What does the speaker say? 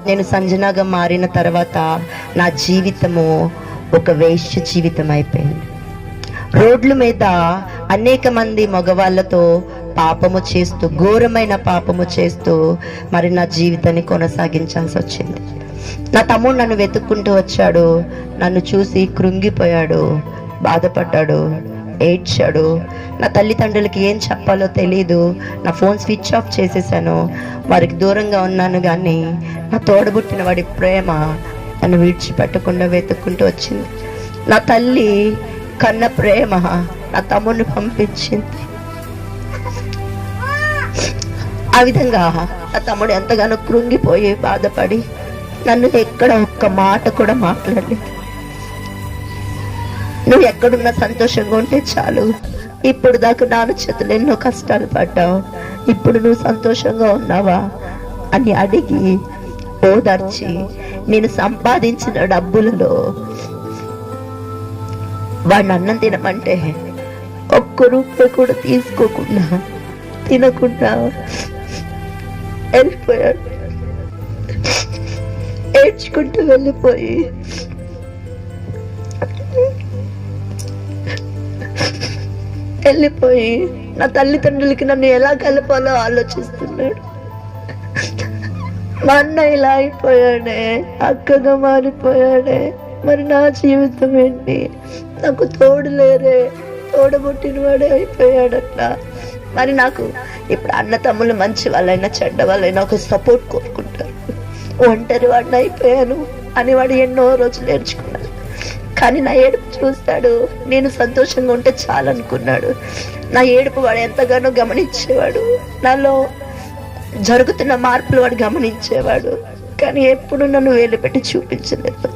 నేను సంజనాగా మారిన తర్వాత నా జీవితము ఒక వేశ్య జీవితం అయిపోయింది. రోడ్ల మీద అనేక మంది మగవాళ్ళతో పాపము చేస్తూ, ఘోరమైన పాపము చేస్తూ మరి నా జీవితాన్ని కొనసాగించాల్సి వచ్చింది. నా తమ్ముడు నన్ను వెతుక్కుంటూ వచ్చాడు. నన్ను చూసి కృంగిపోయాడు, బాధపడ్డాడు, ఏడ్చాడు. నా తల్లిదండ్రులకి ఏం చెప్పాలో తెలీదు. నా ఫోన్ స్విచ్ ఆఫ్ చేసేసాను, వారికి దూరంగా ఉన్నాను. కానీ నా తోడబుట్టిన వాడి ప్రేమ నన్ను విడిచిపెట్టకుండా వెతుక్కుంటూ వచ్చింది. నా తల్లి కన్న ప్రేమ నా తమ్ముడిని పంపించింది. ఆ విధంగా నా తమ్ముడు ఎంతగానో కృంగిపోయి బాధపడి నన్ను ఎక్కడ ఒక్క మాట కూడా మాట్లాడలేదు. నువ్వు ఎక్కడున్నా సంతోషంగా ఉంటే చాలు, ఇప్పుడు దాకా నాన్న చేతులు ఎన్నో కష్టాలు పడ్డావు, ఇప్పుడు నువ్వు సంతోషంగా ఉన్నావా అని అడిగి ఓదార్చి, నేను సంపాదించిన డబ్బులలో వాడిని అన్నం తినమంటే ఒక్క రూపాయి కూడా తీసుకోకుండా తినకుండా వెళ్ళిపోయాడు. ఏడ్చుకుంటూ వెళ్ళిపోయి నా తల్లిదండ్రులకి నన్ను ఎలా కలపాలో ఆలోచిస్తున్నాడు. మా అన్న ఇలా అయిపోయాడే, అక్కగా మారిపోయాడే, మరి నా జీవితం ఏంటి? నాకు తోడు లేరే, తోడబుట్టిన వాడే అయిపోయాడట్లా. మరి నాకు ఇప్పుడు అన్న తమ్ముళ్ళు మంచి వాళ్ళైనా చెడ్డ వాళ్ళైనా ఒక సపోర్ట్ కోరుకుంటారు. ఒంటరి వాడిని అయిపోయాను అని వాడు ఎన్నో రోజులు నేర్చుకున్నాడు. కానీ నా ఏడుపు చూస్తాడు, నేను సంతోషంగా ఉంటే చాలనుకున్నాడు. నా ఏడుపు వాడు ఎంతగానో గమనించేవాడు, నాలో జరుగుతున్న మార్పులు వాడు గమనించేవాడు. కానీ ఎప్పుడు నన్ను వేలు పెట్టి చూపించలేదు.